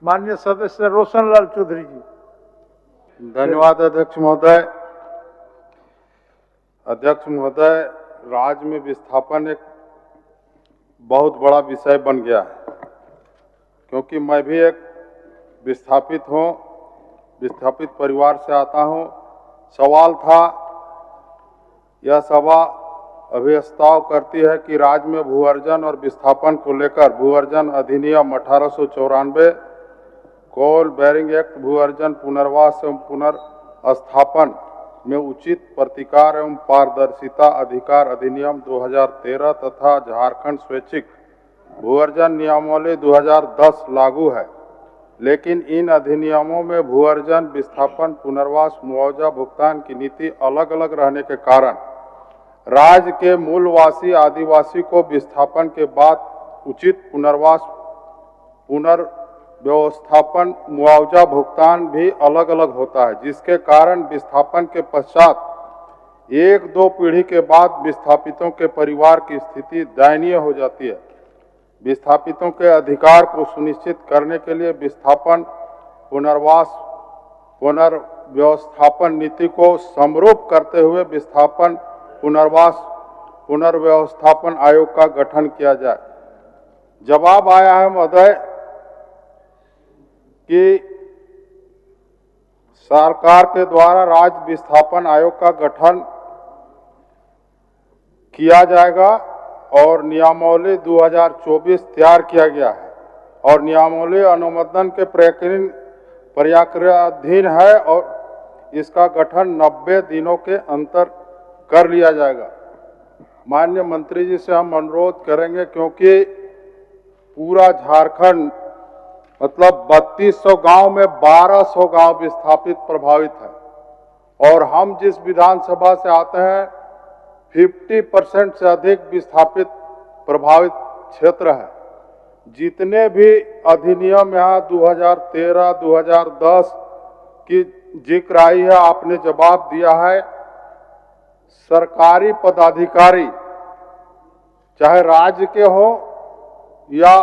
माननीय सदस्य रोशनलाल चौधरी जी। धन्यवाद अध्यक्ष महोदय। अध्यक्ष महोदय, राज्य में विस्थापन एक बहुत बड़ा विषय बन गया है, क्योंकि मैं भी एक विस्थापित हूँ, विस्थापित परिवार से आता हूँ। सवाल था, यह सभा अभिस्ताव करती है कि राज्य में भू अर्जन और विस्थापन को लेकर भू अर्जन अधिनियम 1894, कोल बेरिंग एक्ट, भू अर्जन पुनर्वास एवं पुनर्स्थापन में उचित प्रतिकार एवं पारदर्शिता अधिकार अधिनियम 2013 तथा झारखंड स्वैच्छिक भू अर्जन नियमावली 2010 लागू है। लेकिन इन अधिनियमों में भू अर्जन, विस्थापन, पुनर्वास, मुआवजा भुगतान की नीति अलग अलग रहने के कारण राज्य के मूलवासी आदिवासी को विस्थापन के बाद उचित पुनर्वास, पुनर्व्यवस्थापन, मुआवजा भुगतान भी अलग अलग होता है, जिसके कारण विस्थापन के पश्चात एक दो पीढ़ी के बाद विस्थापितों के परिवार की स्थिति दयनीय हो जाती है। विस्थापितों के अधिकार को सुनिश्चित करने के लिए विस्थापन, पुनर्वास, पुनर्व्यवस्थापन नीति को समरूप करते हुए विस्थापन, पुनर्वास, पुनर्व्यवस्थापन आयोग का गठन किया जाए। जवाब आया है महोदय कि सरकार के द्वारा राज्य विस्थापन आयोग का गठन किया जाएगा और नियमावली 2024 तैयार किया गया है और नियमावली अनुमोदन के प्रक्रियाधीन है और इसका गठन 90 दिनों के अंतर कर लिया जाएगा। माननीय मंत्री जी से हम अनुरोध करेंगे, क्योंकि पूरा झारखंड मतलब 3200 गांव में 1200 गांव विस्थापित प्रभावित है और हम जिस विधानसभा से आते हैं 50% से अधिक विस्थापित प्रभावित क्षेत्र है। जितने भी अधिनियम यहाँ 2013, 2010 की जिक्र आई है, आपने जवाब दिया है। सरकारी पदाधिकारी चाहे राज्य के हो या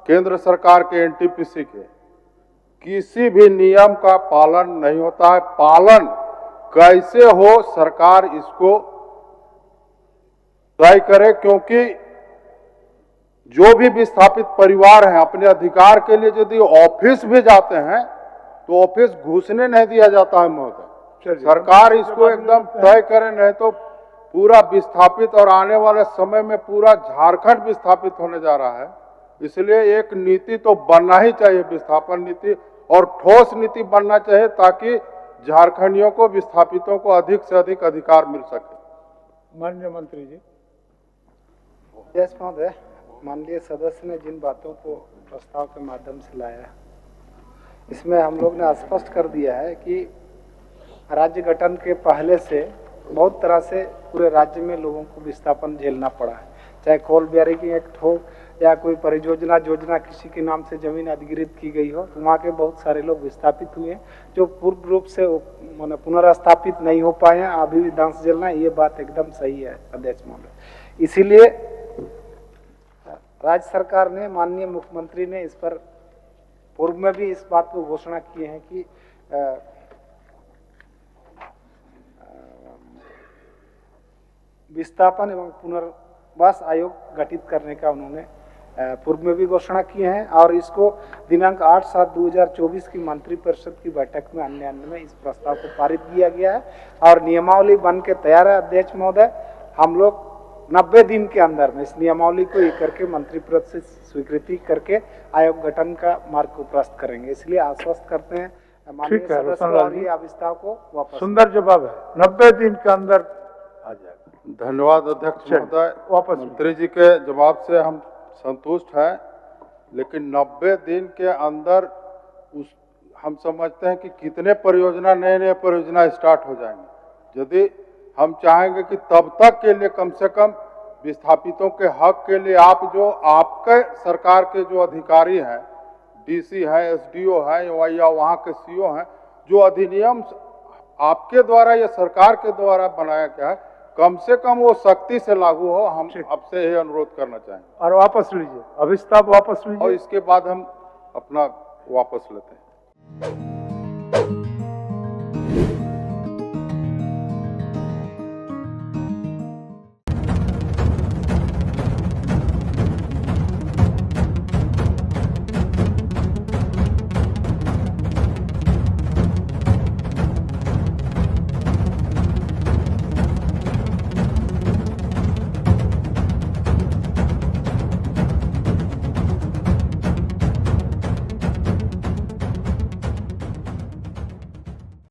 केंद्र सरकार के एनटीपीसी के, किसी भी नियम का पालन नहीं होता है। पालन कैसे हो, सरकार इसको तय करे, क्योंकि जो भी विस्थापित परिवार हैं अपने अधिकार के लिए यदि ऑफिस भी जाते हैं तो ऑफिस घुसने नहीं दिया जाता है महोदय। सरकार इसको एकदम तय करे, नहीं तो पूरा विस्थापित और आने वाले समय में पूरा झारखंड विस्थापित होने जा रहा है। इसलिए एक नीति तो बनना ही चाहिए, विस्थापन नीति, और ठोस नीति बनना चाहिए ताकि झारखंडियों को, विस्थापितों को अधिक से अधिक अधिकार मिल सके। माननीय मंत्री जी। यस महोदय, माननीय सदस्य ने जिन बातों को प्रस्ताव के माध्यम से लाया, इसमें हम लोग ने स्पष्ट कर दिया है कि राज्य गठन के पहले से बहुत तरह से पूरे राज्य में लोगों को विस्थापन झेलना पड़ा है, चाहे कोल बेरिंग एक्ट हो या कोई परियोजना योजना किसी के नाम से जमीन अधिग्रहित की गई हो, तो वहाँ के बहुत सारे लोग विस्थापित हुए जो पूर्ण रूप से पुनर्स्थापित नहीं हो पाए हैं। अभी भी दंश झेलना, ये बात एकदम सही है अध्यक्ष महोदय। इसीलिए राज्य सरकार ने, माननीय मुख्यमंत्री ने इस पर पूर्व में भी इस बात को घोषणा किए हैं कि विस्थापन एवं पुनर्वास आयोग गठित करने का उन्होंने पूर्व में भी घोषणा किए हैं और इसको दिनांक 8/7/2024 की मंत्रिपरिषद की बैठक में अन्य में इस प्रस्ताव को पारित किया गया है और नियमावली बन के तैयार है। अध्यक्ष महोदय, हम लोग 90 दिन के अंदर में इस नियमावली को ये करके मंत्रिपरिषद से स्वीकृति करके आयोग गठन का मार्ग को प्रस्तुत करेंगे। इसलिए आश्वस्त करते हैं माननीय सदस्य अभिस्ताव को वापस। सुंदर जवाब है, 90 दिन के अंदर आ जाएगा। धन्यवाद अध्यक्ष महोदय। वापस मंत्री जी के जवाब से हम संतुष्ट हैं, लेकिन 90 दिन के अंदर हम समझते हैं कि कितने परियोजना, नए नए परियोजना स्टार्ट हो जाएंगे। यदि हम चाहेंगे कि तब तक के लिए कम से कम विस्थापितों के हक के लिए आप जो आपके सरकार के जो अधिकारी हैं, डीसी हैं, एसडीओ हैं या वहाँ के सीओ हैं, जो अधिनियम आपके द्वारा या सरकार के द्वारा बनाया गया है, कम से कम वो सख्ती से लागू हो। हम आपसे यही अनुरोध करना चाहेंगे। और वापस लीजिए, अभिस्ताव वापस लीजिए। और इसके बाद हम अपना वापस लेते हैं।